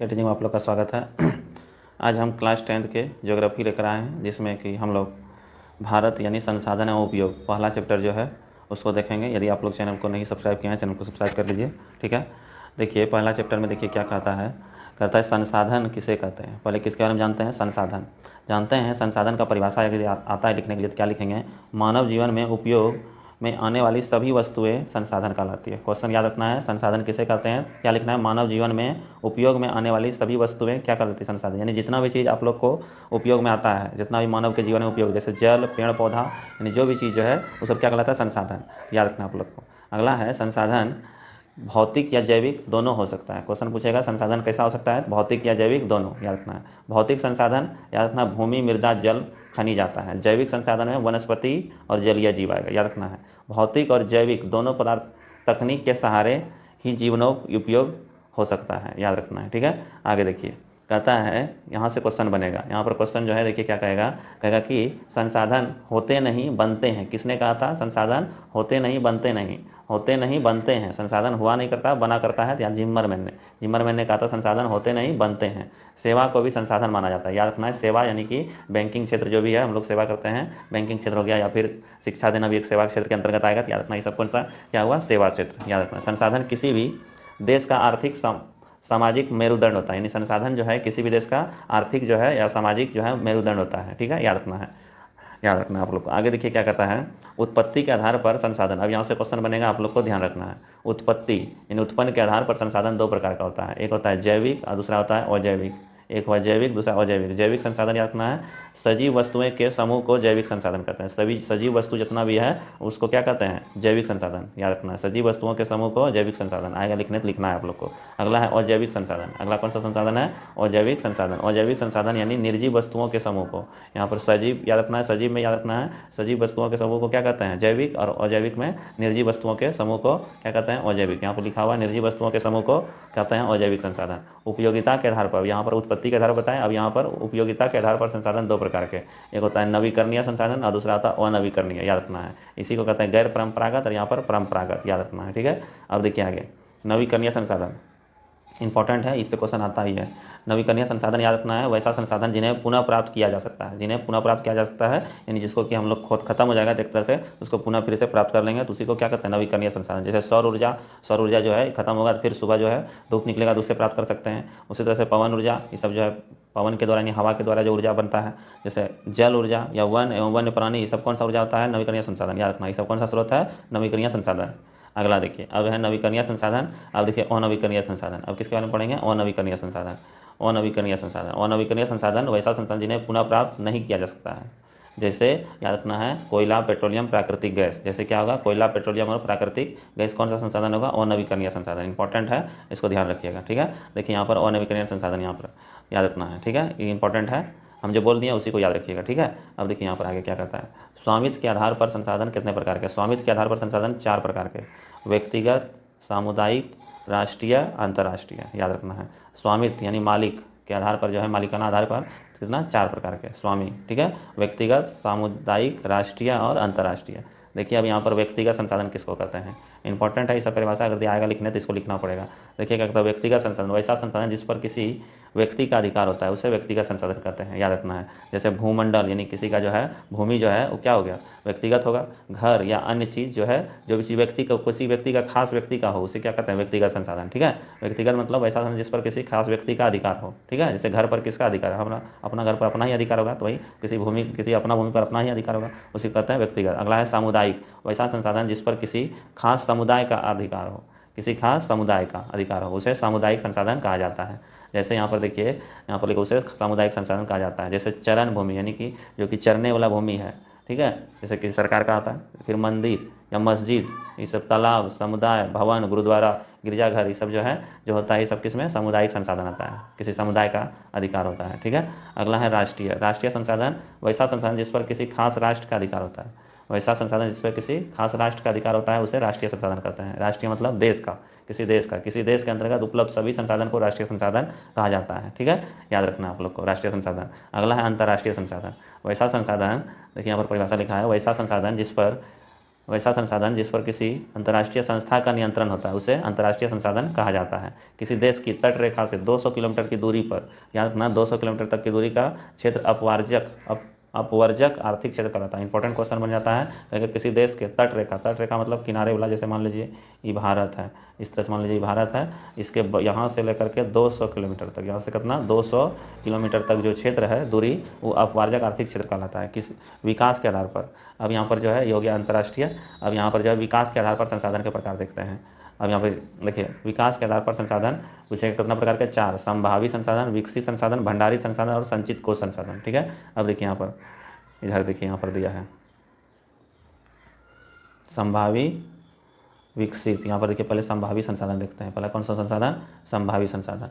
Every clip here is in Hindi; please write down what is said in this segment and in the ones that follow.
टीचिंग में आप लोग का स्वागत है। आज हम क्लास 10th के ज्योग्राफी लेकर आए हैं, जिसमें कि हम लोग भारत यानी संसाधन एवं उपयोग पहला चैप्टर जो है उसको देखेंगे। यदि आप लोग चैनल को नहीं सब्सक्राइब किए हैं, चैनल को सब्सक्राइब कर लीजिए। ठीक है, देखिए पहला चैप्टर में देखिए क्या कहता है संसाधन किसे कहते हैं। पहले किसके बारे में जानते हैं? संसाधन जानते हैं। संसाधन का परिभाषा यदि आता है लिखने के लिए तो क्या लिखेंगे? मानव जीवन में उपयोग में आने वाली सभी वस्तुएं संसाधन कहलाती है। क्वेश्चन याद रखना है, संसाधन किसे कहते हैं, क्या लिखना है? मानव जीवन में उपयोग में आने वाली सभी वस्तुएं क्या कहलाती है? संसाधन। यानी जितना भी चीज़ आप लोग को उपयोग में आता है, जितना भी मानव के जीवन में उपयोग, जैसे जल, पेड़ पौधा, यानी जो भी चीज़ जो है वो सब क्या कहलाता है? संसाधन। याद रखना आप लोग को। अगला है संसाधन भौतिक या जैविक दोनों हो सकता है। क्वेश्चन पूछेगा संसाधन कैसा हो सकता है? भौतिक या जैविक दोनों। याद रखना है। भौतिक संसाधन याद रखना भूमि, मृदा, जल, खनिज आता है। जैविक संसाधन में वनस्पति और जलीय जीव आएगा। याद रखना है, भौतिक और जैविक दोनों पदार्थ तकनीक के सहारे ही जीवनोपयोग हो सकता है। याद रखना है। ठीक है, आगे देखिए कहता है, यहाँ से क्वेश्चन बनेगा। यहाँ पर क्वेश्चन जो है देखिए क्या कहेगा कि संसाधन होते नहीं बनते हैं। किसने कहा था? संसाधन होते नहीं बनते नहीं, होते नहीं बनते हैं। संसाधन हुआ नहीं करता, बना करता है। यहाँ जिम्मरमैन ने कहा था संसाधन होते नहीं बनते हैं। सेवा को भी संसाधन माना जाता है। याद रखना है, सेवा यानी कि बैंकिंग क्षेत्र जो भी है, हम लोग सेवा करते हैं, बैंकिंग क्षेत्र हो गया, या फिर शिक्षा देना भी एक सेवा क्षेत्र के अंतर्गत आएगा। याद रखना ये सब कौन सा क्या हुआ? सेवा क्षेत्र। याद रखना संसाधन किसी भी देश का आर्थिक सामाजिक मेरुदंड होता है। यानी संसाधन जो है किसी भी देश का आर्थिक जो है या सामाजिक जो है मेरुदंड होता है। ठीक है, याद रखना है, याद रखना आप लोग को। आगे देखिए क्या कहता है, उत्पत्ति के आधार पर संसाधन। अब यहाँ से क्वेश्चन बनेगा, आप लोग को ध्यान रखना है। उत्पत्ति यानी उत्पन्न के आधार पर संसाधन दो प्रकार का होता है। एक होता है जैविक और दूसरा होता है अजैविक। एक हुआ जैविक, दूसरा अजैविक। जैविक संसाधन याद रखना है, सजीव वस्तुएं के समूह को जैविक संसाधन कहते हैं। सभी सजीव वस्तु जितना भी है उसको क्या कहते हैं? जैविक संसाधन। याद रखना है, सजीव वस्तुओं के समूह को जैविक संसाधन आएगा, लिखने तो लिखना है आप लोग को। अगला है अजैविक संसाधन। अगला कौन सा संसाधन है? अजैविक संसाधन। अजैविक संसाधन यानी निर्जीव वस्तुओं के समूह को, यहाँ पर सजीव याद रखना है, सजीव में याद रखना है, सजीव वस्तुओं के समूह को क्या कहते हैं? जैविक। और अजैविक में निर्जीव वस्तुओं के समूह को क्या कहते हैं? अजैविक। यहाँ पर लिखा हुआ निर्जीव वस्तुओं के समूह को कहते हैं अजैविक संसाधन। उपयोगिता के आधार पर, यहाँ पर उत्पत्ति के आधार पर बताएं, अब यहाँ पर उपयोगिता के आधार पर संसाधन दो प्रकार के, एक होता है नवीकरणीय संसाधन और दूसरा होता है अनवीकरणीय। याद रखना है, इसी को कहते हैं गैर परंपरागत और यहाँ पर परंपरागत। याद रखना है। ठीक है, अब देखिए आगे नवीकरणीय संसाधन इंपॉर्टेंट है, इससे क्वेश्चन आता ही है। नवीकरणीय संसाधन याद रखना है वैसा संसाधन जिन्हें पुनः प्राप्त किया जा सकता है। जिन्हें पुनः प्राप्त किया जा सकता है यानी जिसको कि हम लोग खुद खत्म हो जाएगा एक तरह से, उसको पुनः फिर से प्राप्त कर लेंगे, तो उसी को क्या कहते हैं? नवीकरणीय संसाधन। जैसे सौर ऊर्जा जो है खत्म होगा, फिर सुबह जो है धूप निकलेगा तो उससे प्राप्त कर सकते हैं। उसी तरह से पवन ऊर्जा, ये सब जो है पवन के द्वारा यानी हवा के द्वारा जो ऊर्जा बनता है, जैसे जल ऊर्जा या वन एवं वन्य प्राणी, ये सब कौन सा ऊर्जा होता है? नवीकरणीय संसाधन। याद रखना, ये सब कौन सा स्रोत है? नवीकरणीय संसाधन। अगला देखिए, अब है नवीकरणीय संसाधन। अब देखिए अनवीकरणीय संसाधन। अब किसके बारे में पढ़ेंगे? अनवीकरणीय संसाधन। अनवीकरणीय संसाधन, अनवीकरणीय संसाधन वैसा संसाधन जिन्हें पुनः प्राप्त नहीं किया जा सकता है। जैसे याद रखना है कोयला, पेट्रोलियम, प्राकृतिक गैस। जैसे क्या होगा? कोयला, पेट्रोलियम और प्राकृतिक गैस कौन सा संसाधन होगा? अनवीकरणीय संसाधन। इंपॉर्टेंट है, इसको ध्यान रखिएगा। ठीक है, देखिए यहाँ पर अनवीकरणीय संसाधन यहाँ पर याद रखना है। ठीक है, ये इंपॉर्टेंट है, हम जो बोल दिए उसी को याद रखिएगा। ठीक है, अब देखिए यहाँ पर आगे क्या कहता है, स्वामित्व के आधार पर संसाधन कितने प्रकार के? स्वामित्व के आधार पर संसाधन चार प्रकार के, व्यक्तिगत, सामुदायिक, राष्ट्रीय, अंतर्राष्ट्रीय। याद रखना है, स्वामित्व यानी मालिक के आधार पर जो है, मालिकाना आधार पर कितना? चार प्रकार के स्वामी। ठीक है, व्यक्तिगत, सामुदायिक, राष्ट्रीय और अंतर्राष्ट्रीय। देखिए अब यहाँ पर व्यक्तिगत संसाधन किसको कहते हैं? इंपॉर्टेंट है, इसका परिभाषा अगर आएगा लिखने तो इसको लिखना पड़ेगा। देखिए क्या कहता है, व्यक्तिगत संसाधन वैसा संसाधन जिस पर किसी व्यक्ति का अधिकार होता है उसे व्यक्तिगत संसाधन कहते हैं। याद रखना है, जैसे भूमंडल यानी किसी का जो है भूमि जो है वो क्या हो गया? व्यक्तिगत होगा। घर या अन्य चीज़ जो है, जो किसी व्यक्ति का, किसी व्यक्ति का, खास व्यक्ति का हो, उसे क्या कहते हैं? व्यक्तिगत संसाधन। ठीक है, व्यक्तिगत मतलब ऐसा संसाधन जिस पर किसी खास व्यक्ति का अधिकार हो। ठीक है, जैसे घर पर किसका अधिकार है? अपना घर पर अपना ही अधिकार होगा, तो वही किसी अपना भूमि पर अपना ही अधिकार होगा, उसे कहते हैं व्यक्तिगत। अगला है सामुदायिक, वैसा संसाधन जिस पर किसी खास समुदाय का अधिकार हो, किसी खास समुदाय का अधिकार हो, उसे सामुदायिक संसाधन कहा जाता है। जैसे यहाँ पर देखिए, यहाँ पर लिखो उसे सामुदायिक संसाधन कहा जाता है। जैसे चरण भूमि यानी कि जो कि चरने वाला भूमि है। ठीक है, जैसे कि सरकार का आता है। फिर मंदिर या मस्जिद, ये सब तालाब, समुदाय भवन, गुरुद्वारा, गिरजाघर, ये सब जो है जो होता है, ये सब किसमें? सामुदायिक संसाधन आता है, किसी समुदाय का अधिकार होता है। ठीक है, अगला है राष्ट्रीय। राष्ट्रीय संसाधन वैसा संसाधन जिस पर किसी खास राष्ट्र का अधिकार होता है। वैसा संसाधन जिस पर किसी खास राष्ट्र का अधिकार होता है उसे राष्ट्रीय संसाधन कहते हैं। राष्ट्रीय मतलब देश का, किसी देश के अंतर्गत उपलब्ध सभी संसाधन को राष्ट्रीय संसाधन कहा जाता है। ठीक है, याद रखना आप लोग को, राष्ट्रीय संसाधन। अगला है अंतर्राष्ट्रीय संसाधन। वैसा संसाधन, देखिए यहाँ पर परिभाषा लिखा है, वैसा संसाधन जिस पर वैसा संसाधन जिस पर किसी अंतर्राष्ट्रीय संस्था का नियंत्रण होता है उसे अंतर्राष्ट्रीय संसाधन कहा जाता है। किसी देश की तट रेखा से 200 किलोमीटर की दूरी पर, याद रखना 200 किलोमीटर तक की दूरी का क्षेत्र अपवर्जक आर्थिक क्षेत्र कहलाता है। इंपॉर्टेंट क्वेश्चन बन जाता है अगर किसी देश के तट रेखा मतलब किनारे वाला, जैसे मान लीजिए ये भारत है, इस तरह से मान लीजिए भारत है, इसके यहाँ से लेकर के 200 किलोमीटर तक, यहाँ से कितना 200 किलोमीटर तक जो क्षेत्र है दूरी, वो अपवार्जक आर्थिक क्षेत्र कहलाता है। किस विकास के आधार पर, अब यहाँ पर जो है ये हो गया अंतर्राष्ट्रीय। अब यहाँ पर जो है विकास के आधार पर संसाधन के प्रकार देखते हैं। अब यहाँ पर देखिए विकास के आधार पर संसाधन पूछे कितना प्रकार के, 4, संभावी संसाधन, विकसित संसाधन, भंडारित संसाधन और संचित कोष संसाधन। ठीक है, अब देखिए यहाँ पर, इधर देखिए यहाँ पर दिया है संभावी, विकसित। यहाँ पर देखिए पहले संभावी संसाधन देखते हैं। पहले कौन सा संसाधन, संभावी संसाधन।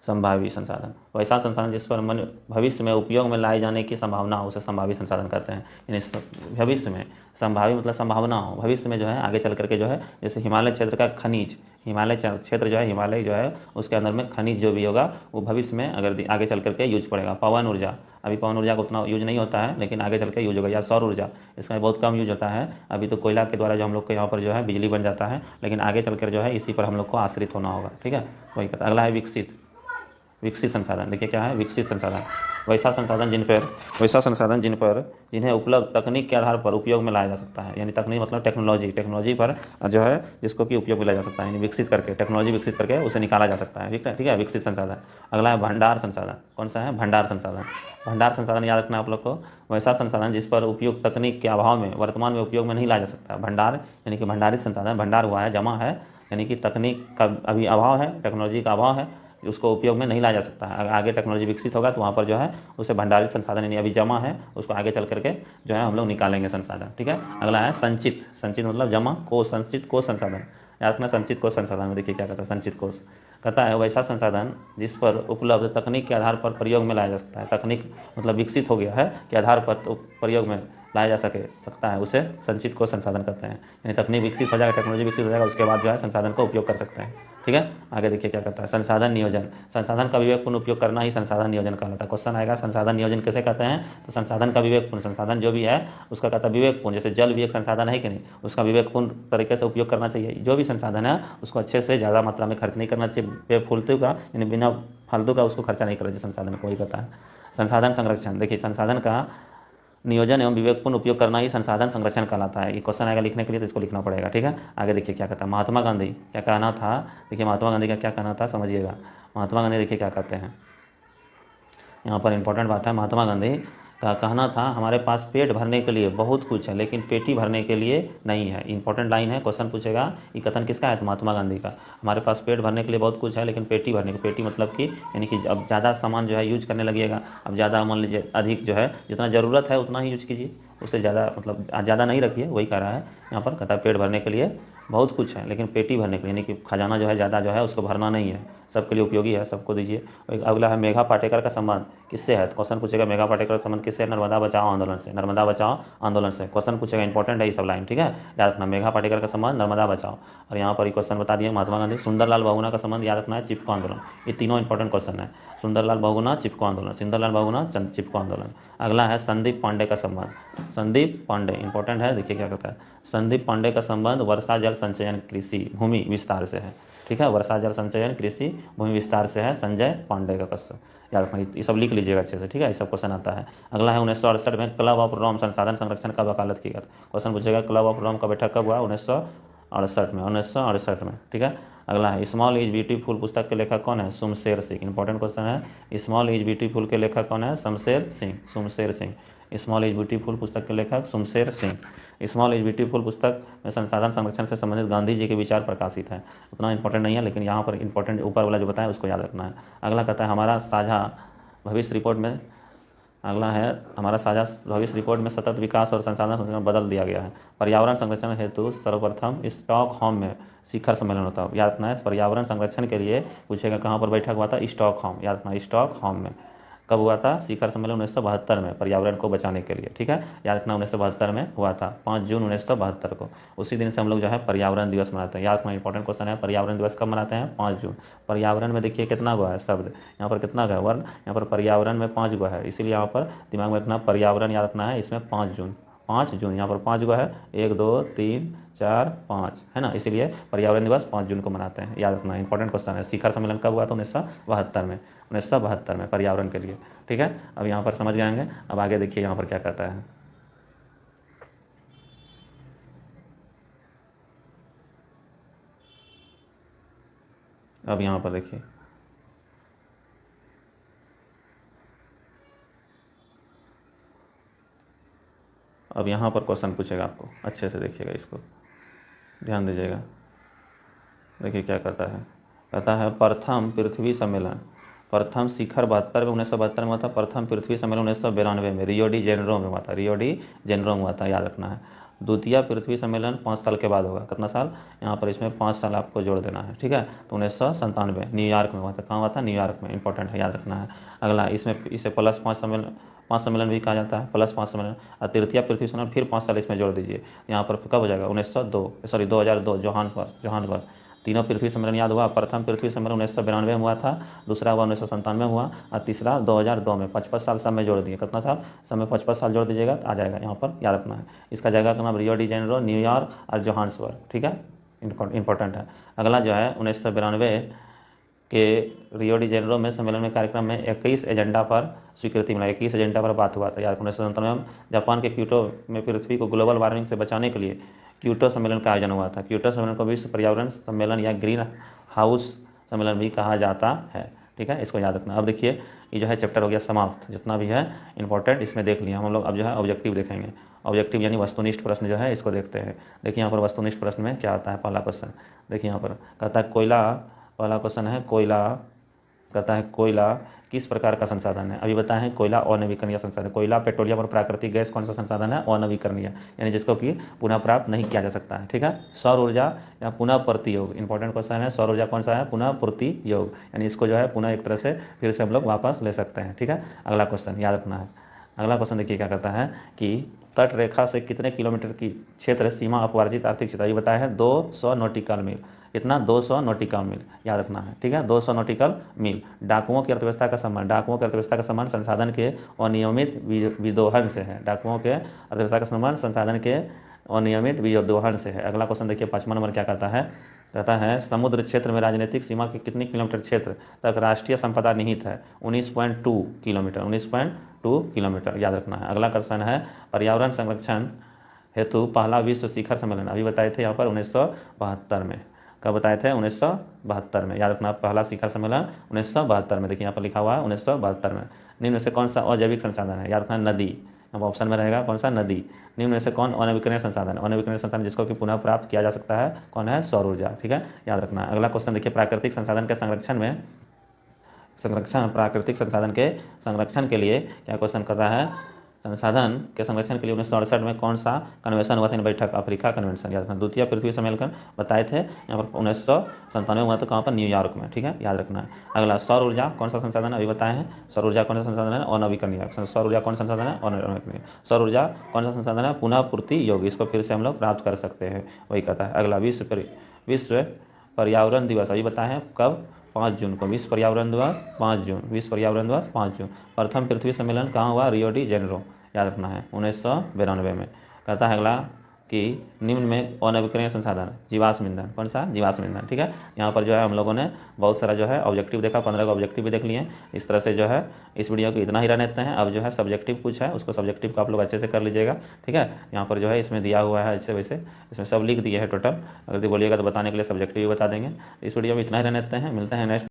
संभावी संसाधन वैसा संसाधन जिस पर भविष्य में उपयोग में लाए जाने की संभावना हो, उसे संभावी संसाधन कहते हैं। यानी भविष्य में, संभावी मतलब संभावना हो, भविष्य में जो है आगे चल करके जो है, जैसे हिमालय क्षेत्र का खनिज, हिमालय क्षेत्र जो है, हिमालय जो है उसके अंदर में खनिज जो भी होगा वो भविष्य में अगर आगे चल करके यूज पड़ेगा। पवन ऊर्जा, अभी पवन ऊर्जा को उतना यूज नहीं होता है लेकिन आगे चल के यूज होगा। या सौर ऊर्जा, इसमें बहुत कम यूज होता है, अभी तो कोयला के द्वारा जो हम लोग के यहाँ पर जो है बिजली बन जाता है, लेकिन आगे चल कर जो है इसी पर हम लोग को आश्रित होना होगा। ठीक है, वही कहता है। अगला है विकसित, विकसित संसाधन। देखिए क्या है, विकसित संसाधन वैसा संसाधन जिन पर जिन्हें उपलब्ध तकनीक के आधार पर उपयोग में लाया जा सकता है। यानी तकनीक मतलब टेक्नोलॉजी पर जो है जिसको कि उपयोग में लाया जा सकता है, यानी विकसित करके, टेक्नोलॉजी विकसित करके उसे निकाला जा सकता है। ठीक है, विकसित संसाधन। अगला है भंडार संसाधन। कौन सा है, भंडार संसाधन। भंडार संसाधन याद रखना आप लोग को, वैसा संसाधन जिस पर उपयुक्त तकनीक के अभाव में वर्तमान में उपयोग में नहीं लाया जा सकता। भंडार यानी कि भंडारित संसाधन, भंडार हुआ है, जमा है, यानी कि तकनीक का अभी अभाव है, टेक्नोलॉजी का अभाव है, उसको उपयोग में नहीं लाया जा सकता है। अगर आगे टेक्नोलॉजी विकसित होगा तो वहाँ पर जो है उसे भंडारित संसाधन, यानी अभी जमा है, उसको आगे चल करके जो है हम लोग निकालेंगे संसाधन। ठीक है, अगला है संचित। संचित मतलब जमा, कोष, संचित कोष संसाधन। याद रखना संचित कोष संसाधन में देखिए क्या कहता है, संचित कोष कहता है वैसा संसाधन जिस पर उपलब्ध तकनीक के आधार पर प्रयोग में लाया जा सकता है। तकनीक मतलब विकसित हो गया है के आधार पर तो प्रयोग में लाया जा सकता है, उसे संचित कोष संसाधन कहते हैं। यानी तकनीक विकसित हो जाएगा, टेक्नोलॉजी विकसित हो जाएगा, उसके बाद जो है संसाधन का उपयोग कर सकते हैं। ठीक है, आगे देखिए क्या कहता है, संसाधन नियोजन। संसाधन का विवेकपूर्ण उपयोग करना ही संसाधन नियोजन कहलाता है। क्वेश्चन आएगा संसाधन नियोजन कैसे कहते हैं, तो संसाधन का विवेकपूर्ण, संसाधन जो भी है उसका कहता है विवेकपूर्ण, जैसे जल भी एक संसाधन है कि नहीं, उसका विवेकपूर्ण तरीके से उपयोग करना चाहिए। जो भी संसाधन है उसको अच्छे से ज़्यादा मात्रा में खर्च नहीं करना चाहिए, बेफालतू का, यानी बिना फालतू का उसको खर्चा नहीं करना चाहिए संसाधन को, वही कहता है। संसाधन संरक्षण, देखिए संसाधन का नियोजन एवं विवेकपूर्ण उपयोग करना ही संसाधन संरक्षण कहलाता है। ये क्वेश्चन आएगा लिखने के लिए तो इसको लिखना पड़ेगा। ठीक है, आगे देखिए क्या कहता है, महात्मा गांधी क्या कहना था। देखिए महात्मा गांधी का क्या कहना था समझिएगा। महात्मा गांधी देखिए क्या कहते हैं, यहाँ पर इंपॉर्टेंट बात है। महात्मा गांधी का कहना था हमारे पास पेट भरने के लिए बहुत कुछ है लेकिन पेटी भरने के लिए नहीं है। इंपॉर्टेंट लाइन है, क्वेश्चन पूछेगा ये कथन किसका है, तो महात्मा गांधी का। हमारे पास पेट भरने के लिए बहुत कुछ है लेकिन पेटी भरने की, पेटी मतलब कि यानी कि अब ज़्यादा सामान जो है यूज करने लगिएगा, अब ज़्यादा मान लीजिए अधिक जो है जितना ज़रूरत है उतना ही यूज कीजिए, उससे ज़्यादा मतलब ज़्यादा नहीं रखिए, वही कह रहा है यहाँ पर। कहता है पेट भरने के लिए बहुत कुछ है लेकिन पेटी भरने के लिए, यानी कि खजाना जो है ज़्यादा जो है उसको भरना नहीं है, सबके लिए उपयोगी है, सबको दीजिए। अगला है मेघा पाटेकर का संबंध किससे है, तो क्वेश्चन पूछेगा मेघा पाटेकर का संबंध किससे है, नर्मदा बचाओ आंदोलन से। नर्मदा बचाओ आंदोलन से क्वेश्चन पूछेगा, इंपॉर्टेंट है ये सब लाइन। ठीक है, याद रखना मेघा पाटेकर का संबंध नर्मदा बचाओ। और यहाँ पर क्वेश्चन बता दिए महात्मा गांधी। सुंदरलाल बहुगुणा का संबंध याद रखना है चिपको आंदोलन। ये तीनों इंपॉर्टेंट क्वेश्चन है, सुंदरलाल बहुगुणा, चिपको आंदोलन, सुंदरलाल बहुगुणा, चिपको आंदोलन। अगला है संदीप पांडे का संबंध। संदीप पांडे इंपॉर्टेंट है, देखिए क्या कहता है। संदीप पांडे का संबंध वर्षा जल संचयन कृषि भूमि विस्तार से है। ठीक है, वर्षा जल संचयन कृषि भूमि विस्तार से है, संजय पांडे का क्वेश्चन याद रखना, ये सब लिख लीजिएगा अच्छे से। ठीक है, ये सब क्वेश्चन आता है। अगला है 1968 में क्लब ऑफ रोम संसाधन संरक्षण का वकालत की गई। क्वेश्चन पूछेगा क्लब ऑफ रोम का बैठक कब हुआ, 1968 में। ठीक है, अगला है स्मॉल इज ब्यूटीफुल पुस्तक के लेखक कौन है, शमशेर सिंह। इंपॉर्टेंट क्वेश्चन है, स्मॉल इज ब्यूटीफुल के लेखक कौन है, Shamsher Singh, Shamsher Singh. Small is beautiful पुस्तक के लेखक Shamsher Singh. Small is beautiful पुस्तक में संसाधन संरक्षण से संबंधित गांधी जी के विचार प्रकाशित हैं। उतना इंपॉर्टेंट नहीं है लेकिन यहाँ पर इंपॉर्टेंट ऊपर वाला जो बताया उसको याद रखना है। अगला कहता है हमारा साझा भविष्य रिपोर्ट में, अगला है हमारा साझा भविष्य रिपोर्ट में सतत विकास और संसाधन संरक्षण बदल दिया गया है। पर्यावरण संरक्षण हेतु सर्वप्रथम स्टॉकहोम में शिखर सम्मेलन होता है। याद रखना है, पर्यावरण संरक्षण के लिए पूछेगा कहाँ पर बैठक हुआ था, स्टॉकहोम। याद रखना स्टॉकहोम में कब हुआ था, शिखर सम्मेलन 1972 में, पर्यावरण को बचाने के लिए। ठीक है, याद रखना 1972 में हुआ था, 5 जून 1972 को। उसी दिन से हम लोग जो है पर्यावरण दिवस मनाते हैं। याद रखना इंपॉर्टेंट क्वेश्चन है, पर्यावरण दिवस कब मनाते हैं, 5 जून। पर्यावरण में देखिए कितना हुआ है शब्द, यहाँ पर कितना वर्ण, यहाँ पर पर्यावरण में 5 हुआ है, इसीलिए यहाँ पर दिमाग में रखना पर्यावरण याद रखना है, इसमें 5 जून 5 जून, यहाँ पर 5 गो है, 1 2 3 4 5 है ना, इसीलिए पर्यावरण दिवस 5 जून को मनाते हैं। याद रखना, इंपॉर्टेंट क्वेश्चन है। शिखर सम्मेलन कब हुआ था? 1972 में, 1972 में पर्यावरण के लिए। ठीक है, अब यहाँ पर समझ गए होंगे। अब आगे देखिए यहाँ पर क्या कहता है। अब यहाँ पर देखिए, अब यहाँ पर क्वेश्चन पूछेगा आपको, अच्छे से देखिएगा, इसको ध्यान दीजिएगा। देखिए क्या कहता है, कहता है प्रथम पृथ्वी सम्मेलन, प्रथम शिखर 72 में 1972 में हुआ था। प्रथम पृथ्वी सम्मेलन 1992 में रियो डी जेनेरो में हुआ था, रियो डी जेनेरो में हुआ था, याद रखना है। द्वितीय पृथ्वी सम्मेलन 5 साल के बाद होगा। कितना साल? यहाँ पर इसमें 5 साल आपको जोड़ देना है। ठीक है, तो 1997 न्यूयॉर्क में हुआ था। कहाँ हुआ था? न्यूयॉर्क में, इंपॉर्टेंट है, याद रखना है। अगला, इसमें इसे +5 सम्मेलन, 5 सम्मेलन भी कहा जाता है, +5 सम्मेलन। और तृतीय पृथ्वी सम्मेलन फिर 5 साल इसमें जोड़ दीजिए, यहाँ पर कब हो जाएगा? 2002 जोहान्सबर्ग। तीनों पृथ्वी सम्मेलन याद हुआ। प्रथम पृथ्वी सम्मेलन 1992 में हुआ था, दूसरा हुआ 1997 में हुआ, और तीसरा 2002 में। 55 साल सब में जोड़ दिए। कितना साल? सब में 55 साल जोड़ दीजिएगा तो आ जाएगा, यहाँ पर याद रखना है। इसका जगह का नाम रियो डी जेनेरो, न्यूयॉर्क और जोहान्सबर्ग। ठीक है, इंपॉर्टेंट है। अगला जो है 1992 के रियो डी जेनेरो में सम्मेलन में कार्यक्रम में 21 एजेंडा पर स्वीकृति मिला, 21 एजेंडा पर बात हुआ था। यार 1997 में जापान के क्योटो में पृथ्वी को ग्लोबल वार्मिंग से बचाने के लिए क्योटो सम्मेलन का आयोजन हुआ था। क्योटो सम्मेलन को विश्व पर्यावरण सम्मेलन या ग्रीन हाउस सम्मेलन भी कहा जाता है। ठीक है, इसको याद रखना। अब देखिए, ये जो है चैप्टर हो गया समाप्त, जितना भी है इंपॉर्टेंट इसमें देख लिया हम लोग। अब जो है ऑब्जेक्टिव देखेंगे। ऑब्जेक्टिव यानी वस्तुनिष्ठ प्रश्न जो है इसको देखते हैं। देखिए यहाँ पर वस्तुनिष्ठ प्रश्न में क्या आता है। पहला क्वेश्चन देखिए, यहाँ पर कहता है कोयला, पहला क्वेश्चन है कोयला, कहता है कोयला किस प्रकार का संसाधन है? अभी बताएं, कोयला अनवीकरणीय संसाधन। कोयला, पेट्रोलियम और प्राकृतिक गैस कौन सा संसाधन है? अनवीकरणीय, यानी जिसको कि पुनः प्राप्त नहीं किया जा सकता है। ठीक है, सौर ऊर्जा या पुनः पूर्ति योग, इंपॉर्टेंट क्वेश्चन है। सौर ऊर्जा कौन सा है? पुनः पूर्ति योग, यानी इसको जो है पुनः एक तरह से फिर से हम लोग वापस ले सकते हैं। ठीक है, अगला क्वेश्चन याद रखना है। अगला क्वेश्चन देखिए क्या कहता है कि तट रेखा से कितने किलोमीटर की क्षेत्र सीमा अपवर्जित आर्थिक क्षेत्र? ये बताया है 200 नॉटिकल मील। इतना 200 नॉटिकल मील, याद रखना है। ठीक है, 200 नॉटिकल मील। डाकुओं की अर्थव्यवस्था का सम्मान, डाकुओं की अर्थव्यवस्था का सम्मान संसाधन के अनियमित विदोहन से है। डाकुओं के अर्थव्यवस्था का सम्मान संसाधन के अनियमित विदोहन से है। अगला क्वेश्चन देखिए, 5वां नंबर क्या कहता है? कहता है समुद्र क्षेत्र में राजनीतिक सीमा के कितने किलोमीटर क्षेत्र तक राष्ट्रीय संपदा निहित है? 19.2 किलोमीटर, 19.2 किलोमीटर, याद रखना है। अगला क्वेश्चन है पर्यावरण संरक्षण हेतु पहला विश्व शिखर सम्मेलन, अभी बताए थे यहाँ पर 1972 में। कब बताए थे? 1972 में, याद रखना। पहला शिखर सम्मेलन 1972 में। देखिए यहाँ पर लिखा हुआ है 1972 में। निम्न में से कौन सा अजैविक संसाधन है? याद रखना, नदी। अब ऑप्शन में रहेगा कौन सा? नदी। निम्न में से कौन अनवीकरणीय संसाधन? अनवीकरणीय संसाधन जिसको कि पुनः प्राप्त किया जा सकता है, कौन है? सौर ऊर्जा। ठीक है, याद रखना। अगला क्वेश्चन देखिए, प्राकृतिक संसाधन के संरक्षण में, प्राकृतिक संसाधन के संरक्षण के लिए क्या क्वेश्चन कर रहा है? संसाधन के संरक्षण के लिए 1968 में कौन सा कन्वेंशन हुआ था? बैठक, अफ्रीका कन्वेंशन, याद रखना। द्वितीय पृथ्वी सम्मेलन बताए थे यहाँ पर 1997 हुआ था। कहाँ पर? न्यूयॉर्क में। ठीक है, याद रखना है। अगला सौर ऊर्जा कौन सा संसाधन है? अभी बताए हैं। सौर ऊर्जा कौन सा संसाधन है? अनवीकरणीय। सौर ऊर्जा कौन सा संसाधन है? अनवीकरणीय। सौर ऊर्जा कौन सा संसाधन है? पुनः पूर्ति योग्य, इसको फिर से हम लोग प्राप्त कर सकते हैं, वही कहता है। अगला विश्व पर्यावरण दिवस, अभी बताए हैं कब? 5 जून को। विश्व पर्यावरण दिवस 5 जून, विश्व पर्यावरण दिवस 5 जून। प्रथम पृथ्वी सम्मेलन कहाँ हुआ? रियो डी जेनेरो, याद रखना है, 1992 में। कहता है अगला कि निम्न में अनवीकरणीय संसाधन जीवाश्म ईंधन, कौन सा? जीवाश्म ईंधन। ठीक है, यहाँ पर जो है हम लोगों ने बहुत सारा जो है ऑब्जेक्टिव देखा, 15 का ऑब्जेक्टिव भी देख लिए। इस तरह से जो है इस वीडियो को इतना ही रहने देते हैं। अब जो है सब्जेक्टिव कुछ है, उसको सब्जेक्टिव को आप लोग अच्छे से कर लीजिएगा। ठीक है, यहाँ पर जो है इसमें दिया हुआ है अच्छे वैसे, इसमें सब लिख दिए है टोटल। अगर बोलिएगा तो बताने के लिए सब्जेक्टिव भी बता देंगे। इस वीडियो में इतना ही रहने देते हैं, मिलते हैं नेक्स्ट।